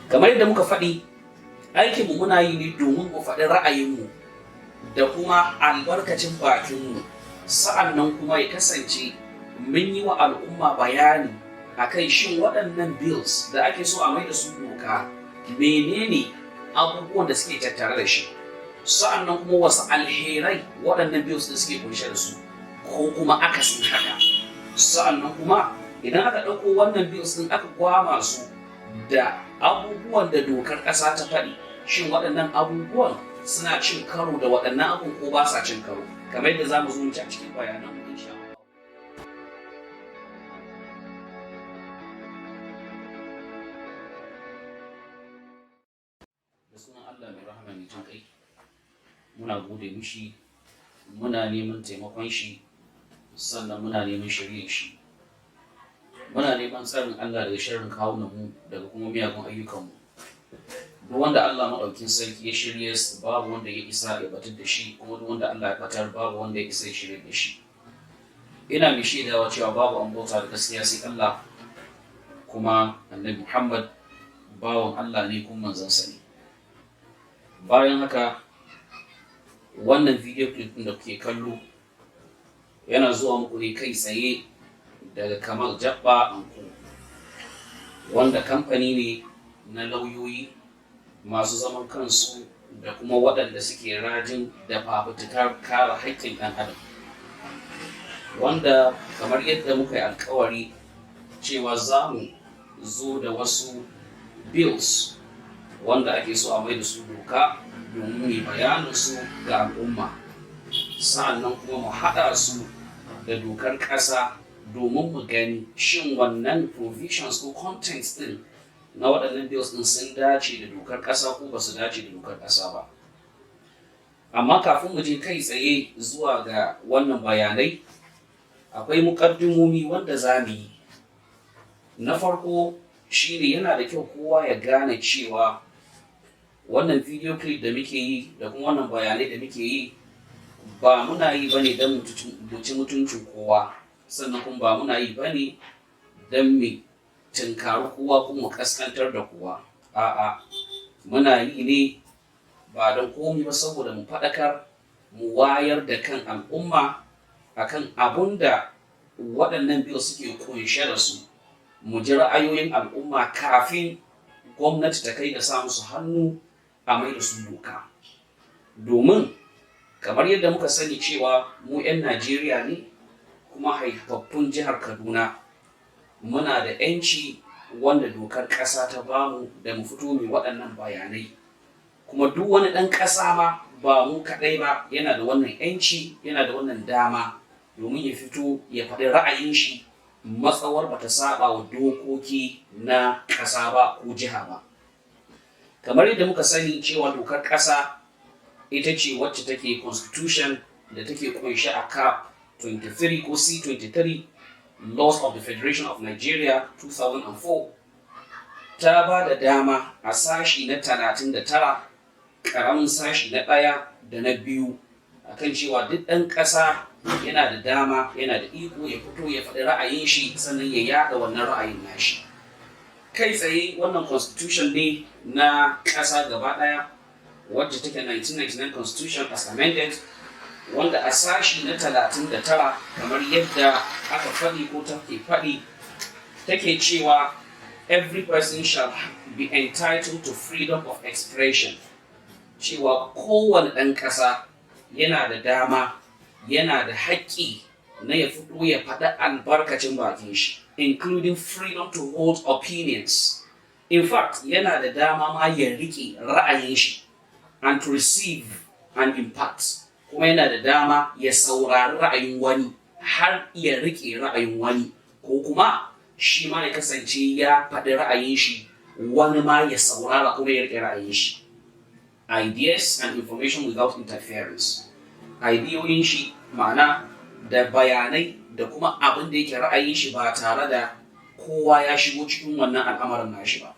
Kamar yadda muka faɗi, aikinmu muna yi ne domin mu faɗi ra'ayinmu da kuma albarkacin bakinmu, sa'annan kuma ya kasance mun yi wa al'umma bayani akan shin waɗannan bills da ake so a mai da su doka menene abubuwan da suke tattare da shi, sa'annan kuma wasu alherai waɗannan bills da suke kunshe da su ko kuma akasin haka. Sa'annan kuma idan aka ɗauko wannan bills ɗin aka gwama su da abubuwan da dokar ƙasa ta faɗi, shin waɗannan abubuwan suna cin karo da waɗannan abun ko ba sa cin karo, kamar yadda za mu zo a cikin bayanan mu insha Allah. Da sunan Allah mai rahama mai jin kai, muna gode mishi, muna neman taimakon shi, sannan muna neman shirye shi. Muna neman tsarin Allah daga sharrin kawunanmu daga kuma miyagun ayyukanmu. Duk wanda Allah maɗaukin sarki ya shirye su, babu wanda ya isa ya batar da shi, kuma duk wanda Allah ya batar babu wanda ya isa ya shirye da shi. Ina mai shaidawa cewa babu an bauta da gaskiya sai Allah, kuma Annabi Muhammad bawan Allah ne kuma manzansa ne. Bayan haka, wannan video clip ɗin da kuke kallo yana zuwa muku ne kai tsaye daga Kamal Jabba Anko, wanda kamfani ne na lauyoyi masu zaman kansu da kuma waɗanda suke rajin da fafutukar kare haƙƙin ɗan adam, wanda kamar yadda muka yi alkawari cewa za mu zo da wasu bills wanda ake so a mai da su doka domin yi bayaninsu ga al'umma, sa'annan kuma mu haɗa su da dokar ƙasa domin mu gani shin wannan provisions ko contents ɗin na waɗannan bills ɗin sun dace da dokar ƙasa ko ba su dace da dokar ƙasa ba. Amma kafin mu je kai tsaye zuwa ga wannan bayanai, akwai muƙaddimomi wanda za mu yi. Na farko shine yana da kyau kowa ya gane cewa wannan video clip da muke yi da kuma wannan bayanai da muke yi ba muna yi bane don mu ci mutuncin kowa, sannan kuma ba muna yi bane don mu tunkari kowa kuma mu kaskantar da kowa. A'a, muna yi ne ba don komai ba saboda mu faɗakar, mu wayar da kan al'umma akan abun da waɗannan biyu suke kunshe da su, mu ji ra'ayoyin al'umma kafin gwamnati ta kai da sa musu hannu a mai da su doka. Domin kamar yadda muka sani cewa mu 'yan Najeriya ne kuma haifaffun jihar Kaduna, muna da 'yanci wanda dokar ƙasa ta bamu da mu fito mai waɗannan bayanai, kuma duk wani ɗan ƙasa ma ba mu kaɗai ba yana da wannan 'yanci, yana da wannan dama domin ya fito ya faɗi ra'ayin shi matsawar bata saba wa dokoki na ƙasa ba ko jiha ba. Kamar yadda muka sani cewa dokar ƙasa ita ce wacce take constitution da take kunshe a cap 23 ko C23 Laws of the Federation of Nigeria 2004, ta ba da dama a sashi na 39 ƙaramin sashi na 1 da na 2 akan cewa duk ɗan ƙasa yana da dama, yana da iko ya fito ya faɗi ra'ayin shi sannan ya yaɗa wannan ra'ayin nashi. Kai tsaye wannan constitution ne na ƙasa gaba ɗaya wadda take 1999 constitution as amended, wanda a sashi na 39 kamar yadda aka faɗi ko take faɗi take cewa every person shall be entitled to freedom of expression, cewa kowane ɗan ƙasa yana da dama, yana da haƙƙi na ya fito ya faɗi albarkacin bakin shi, including freedom to hold opinions. In fact, yana da dama ma ya riƙe ra'ayin shi and to receive and impart, kuma yana da dama ya saurari ra'ayin wani har ya riƙe ra'ayin wani, ko kuma shi ma ya kasance ya faɗi ra'ayin shi wani ma ya saurara kuma ya riƙe ra'ayin shi. Ideas and information without interference. Ideoyin shi ma'ana da bayanai da kuma abin da yake ra'ayin shi ba tare da kowa ya shigo cikin wannan al'amarin nashi ba.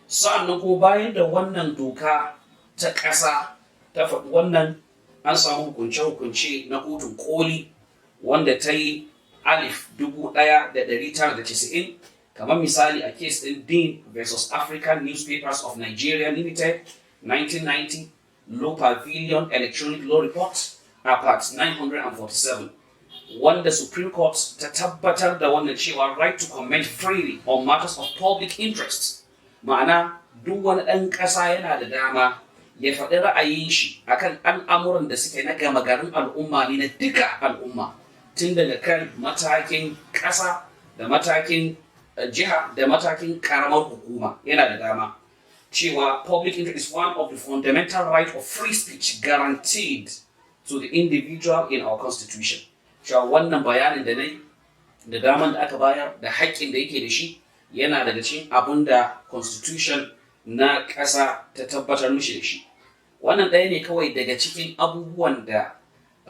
Sa'annan kuma bayan da wannan doka ta ƙasa ta faɗi wannan, an samu hukunce-hukunce na kotun koli wanda ta yi 1990 kamar misali a case din Dean versus African Newspapers of Nigeria Limited 1990 Law Pavilion Electronic Law Report a part 947, wanda Supreme Court ta tabbatar da wannan cewa right to comment freely on matters of public interest, ma'ana duk wani ɗan ƙasa yana da dama ya faɗi ra'ayin shi akan al'amuran da suke na gama garin al'umma ne na duka al'umma, tun daga kan matakin ƙasa da matakin jiha da matakin ƙaramar hukuma. Yana da dama cewa public interest is one of the fundamental right of free speech guaranteed to the individual in our constitution. Cewa wannan bayanin da nai da daman da aka bayar da haƙƙin da yake da shi yana daga cikin abin da constitution na ƙasa ta tabbatar mishi da shi. Wannan ɗaya ne kawai daga cikin abubuwan da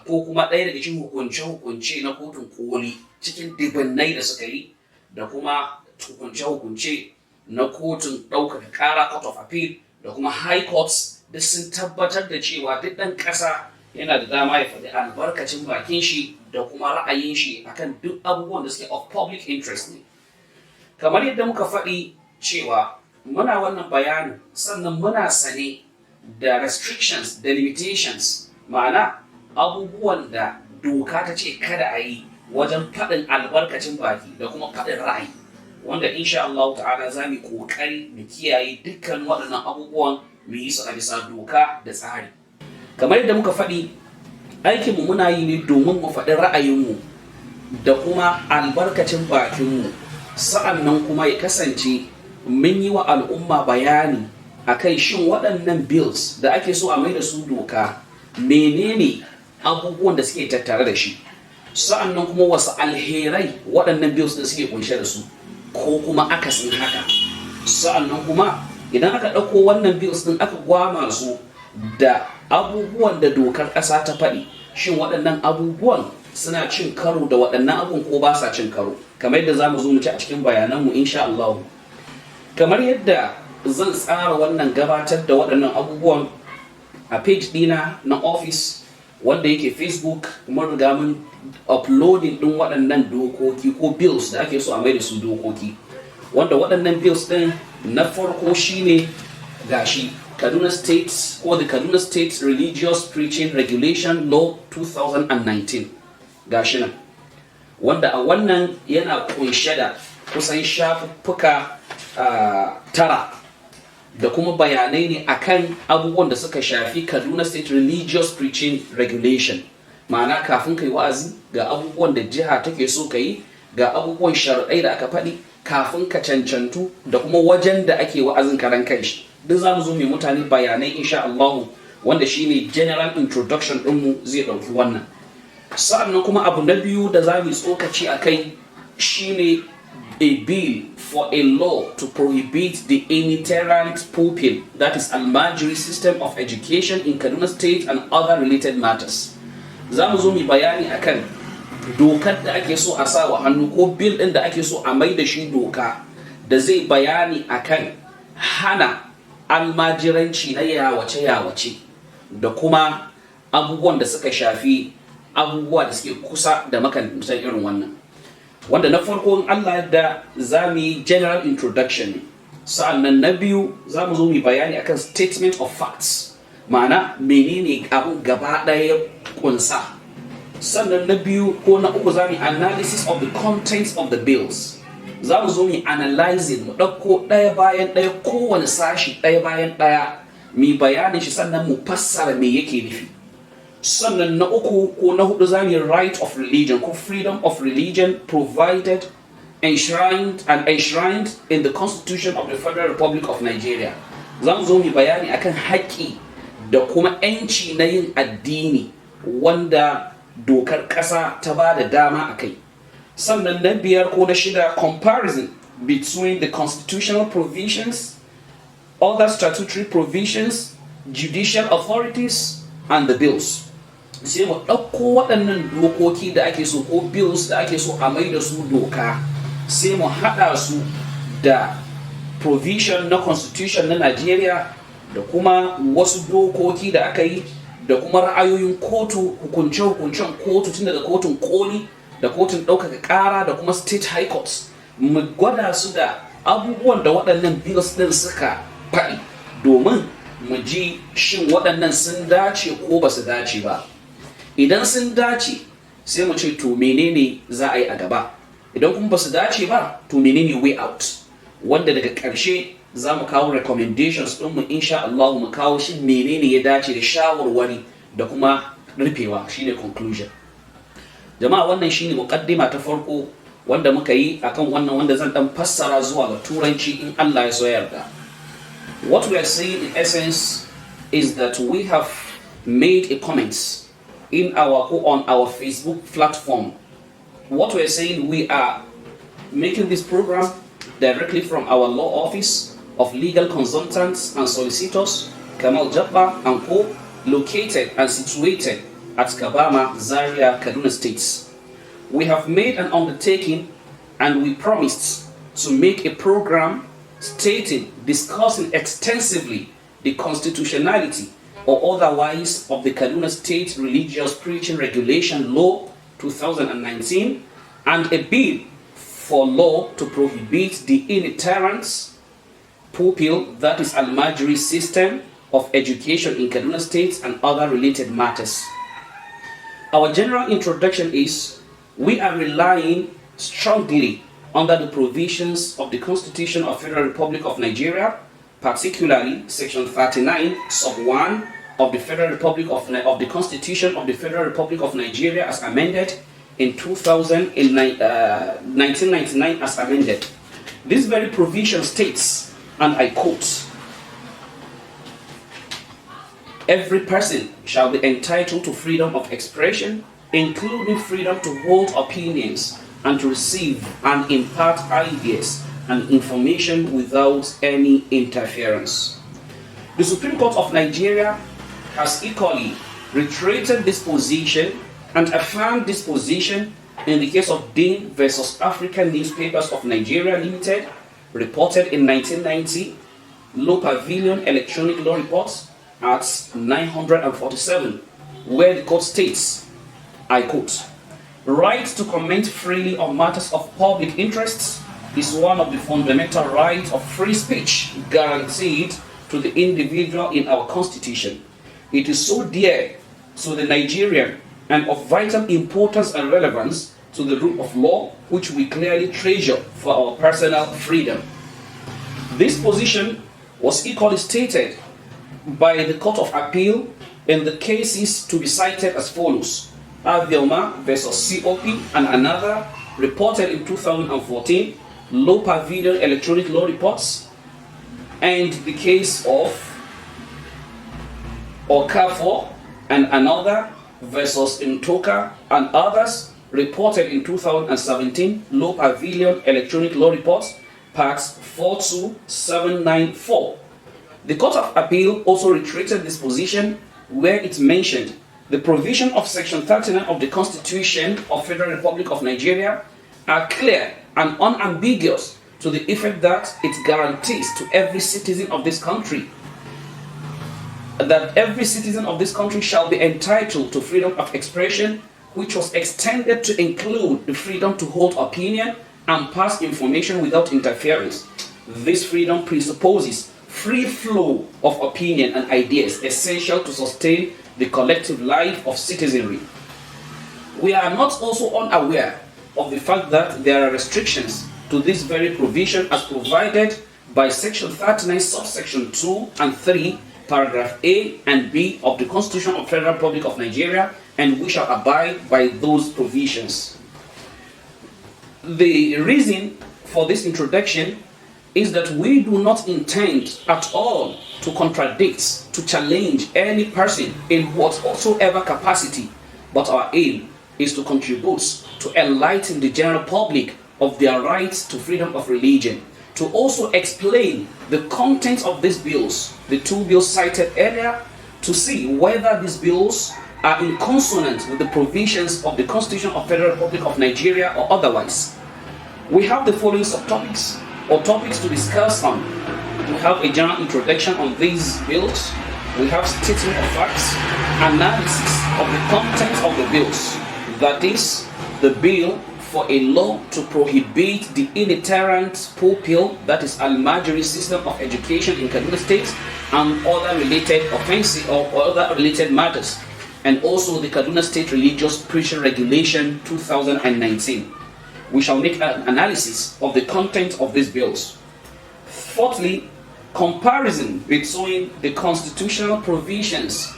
ko kuma ɗaya daga cikin hukunce-hukunce na kotun koli cikin dubannai da suka yi, da kuma hukunce-hukunce na kotun ɗaukaka ƙara court of appeal da kuma high courts, duk sun tabbatar da cewa duk ɗan ƙasa yana da dama ya faɗi albarkacin bakin shi da kuma ra'ayin shi akan duk abubuwan da suke of public interest ne. Kamar yadda muka faɗi cewa muna wannan bayanin, sannan muna sane da restrictions da limitations, ma'ana abubuwan da doka ta ce kada a yi wajen faɗin albarkacin baki da kuma faɗin ra'ayi, wanda insha Allah ta'ala za mu kokari mu kiyaye dukkan waɗannan abubuwan mu yi su a bisa doka da tsari. Kamar yadda muka faɗi, aikinmu muna yi ne domin mu faɗi ra'ayinmu da kuma albarkacin bakinmu, sa'annan kuma ya kasance mun yi wa al'umma bayani akan shin waɗannan bills da ake so a mai da su doka menene abubuwan da suke tattare da shi, sa'annan kuma wasu alherai waɗannan bills da suke kunshe da su ko kuma akasin haka. Sa'annan kuma idan aka ɗauko wannan bills ɗin aka gwama su da abubuwan da dokar ƙasa ta faɗi, shin waɗannan abubuwan suna cin karo da waɗannan abubuwan ko ba sa cin karo, kamar yadda za mu zo mu ci a cikin bayananmu insha Allah. Kamar yadda zan tsara wannan gabatar da waɗannan abubuwan a page ɗina na office wanda yake Facebook, mun riga mun uploading ɗin waɗannan dokoki ko bills da ake so a mai da su dokoki, wanda waɗannan bills ɗin na farko shine gashi Kaduna State or the Kaduna State Religious Preaching Regulation Law 2019 gashi nan, wanda a wannan yana kunshe da kusan shafuffuka tara da kuma bayanai ne akan abubuwan da suka shafi Kaduna State Religious Preaching Regulation, ma'ana kafin kai wa'azi ga abubuwan da jiha take so ka yi, ga abubuwan shari'ai da aka faɗi kafin ka cancantu, da kuma wajen da ake wa'azin karan kanshi. Duk za mu zo mai mutane bayanai insha Allah, wanda shine general introduction ɗinmu zai ɗauki wannan. Sa'annan kuma abu na biyu da za mu tsokaci a kai shine a bill for a law to prohibit the itinerant pupil, that is Almajiri system of education in Kaduna State and other related matters. Za mu zo mu bayani akan dokar da ake so a sa wa hannu ko bill ɗin da ake so a mai da shi doka, da zai bayani akan hana almajiranci na yawace-yawace da kuma abubuwan da suka shafi abubuwa da suke kusa da makarantar irin wannan, wanda na farko in Allah da za mu yi general introduction, sa'annan na biyu za mu zo mu bayani akan statement of facts, ma'ana menene abun gaba ɗaya kunsa, sannan na biyu ko na uku za mu yi analysis of the contents of the bills. Za mu zo mu analyzing, mu ɗauko ɗaya bayan ɗaya kowane sashi ɗaya bayan ɗaya, mu bayanin shi sannan mu fassara me yake nufi. Sannan na uku ko na hudu za mu yi right of religion ko freedom of religion provided, enshrined in the Constitution of the Federal Republic of Nigeria. Za mu zo mu bayani akan haƙƙi da kuma 'yanci na yin addini wanda dokar ƙasa ta ba da dama a kai. Sannan na biyar ko na shida, comparison between the constitutional provisions, other statutory provisions, judicial authorities, and the bills. Sai mu ɗauko waɗannan dokoki da ake so ko bills da ake so a mai da su doka, sai mu haɗa su da provision na constitution na Nigeria da kuma wasu dokoki da aka yi da kuma ra'ayoyin kotu, hukunce-hukuncen kotu tun daga kotun koli da kotun ɗaukaka ƙara da kuma state high courts mu gwada su da abubuwan da waɗannan bills ɗin suka faɗi domin mu ji shin waɗannan sun dace ko ba su dace ba. Idan sun dace sai mu ce to menene za a yi a gaba, idan kuma ba su dace ba to menene way out, wanda daga ƙarshe za mu kawo recommendations ɗinmu insha Allah, mu kawo shi menene ya dace da shawarwari da kuma rufewa shine conclusion. Jama'a wannan shine muqaddima ta farko wanda muka yi akan wannan, wanda zan dan fassara zuwa ga turanci in Allah ya so yarda. What we are saying in essence is that we have made a comments on our Facebook platform. What we are saying, we are making this program directly from our law office of legal consultants and solicitors, Kamal Jabba and Co., located and situated at Kabama, Zaria, Kaduna states. We have made an undertaking and we promised to make a program discussing extensively the constitutionality or otherwise of the Kaduna State Religious Preaching Regulation Law 2019 and a bill for law to prohibit the itinerant pupil, that is Almajiri system of education in Kaduna State and other related matters. Our general introduction is we are relying strongly under the provisions of the Constitution of Federal Republic of Nigeria, particularly Section 39, Sub 1 of the Federal Republic of the Constitution of the Federal Republic of Nigeria as amended in 1999 as amended. This very provision states, and I quote, "Every person shall be entitled to freedom of expression, including freedom to hold opinions and to receive and impart ideas and information without any interference." The Supreme Court of Nigeria has equally reiterated this position and affirmed this position in the case of Dean versus African Newspapers of Nigeria Limited, reported in 1990, Low Pavilion Electronic Law Reports at 947, where the court states, I quote, "Right to comment freely on matters of public interest is one of the fundamental rights of free speech guaranteed to the individual in our Constitution. It is so dear to the Nigerian and of vital importance and relevance to the rule of law, which we clearly treasure for our personal freedom." This position was equally stated by the Court of Appeal in the cases to be cited as follows: Avioma versus COP and another, reported in 2014, Low Pavilion Electronic Law Reports, and the case of Okafor and another versus Ntoka and others, reported in 2017, Low Pavilion Electronic Law Reports, parts 42794. The Court of Appeal also reiterated this position where it mentioned the provision of Section 39 of the Constitution of Federal Republic of Nigeria are clear and unambiguous to the effect that it guarantees to every citizen of this country that every citizen of this country shall be entitled to freedom of expression, which was extended to include the freedom to hold opinion and pass information without interference. This freedom presupposes free flow of opinion and ideas essential to sustain the collective life of citizenry. We are not also unaware of the fact that there are restrictions to this very provision as provided by Section 39, subsection 2 and 3, paragraph A and B of the Constitution of the Federal Republic of Nigeria, and we shall abide by those provisions. The reason for this introduction is that we do not intend at all to contradict, to challenge any person in whatsoever capacity, but our aim is to contribute to enlighten the general public of their rights to freedom of religion, to also explain the contents of these bills, the two bills cited earlier, to see whether these bills are in consonance with the provisions of the Constitution of the Federal Republic of Nigeria or otherwise. We have the following subtopics or topics to discuss on. We have a general introduction on these bills. We have statement of facts, analysis of the contents of the bills, that is, the bill for a law to prohibit the itinerant pupil, that is Almajiri system of education in Kaduna State, and other related offenses or other related matters, and also the Kaduna State Religious Preaching Regulation 2019. We shall make an analysis of the content of these bills. Fourthly, comparison between the constitutional provisions,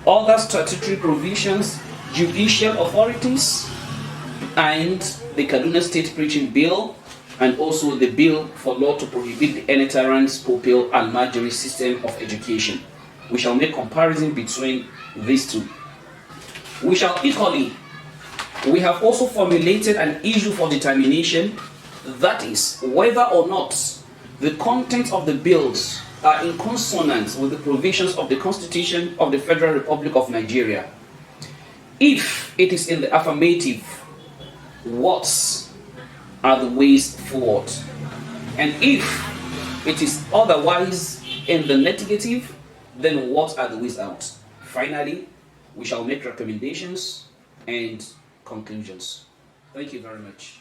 other statutory provisions, judicial authorities, and the Kaduna State Preaching Bill, and also the bill for law to prohibit the itinerant pupil Almajiri system of education. We shall make comparison between these two. We have also formulated an issue for determination, that is, whether or not the content of the bills are in consonance with the provisions of the Constitution of the Federal Republic of Nigeria. If it is in the affirmative, what are the ways forward? And if it is otherwise in the negative, then what are the ways out? Finally, we shall make recommendations and conclusions. Thank you very much.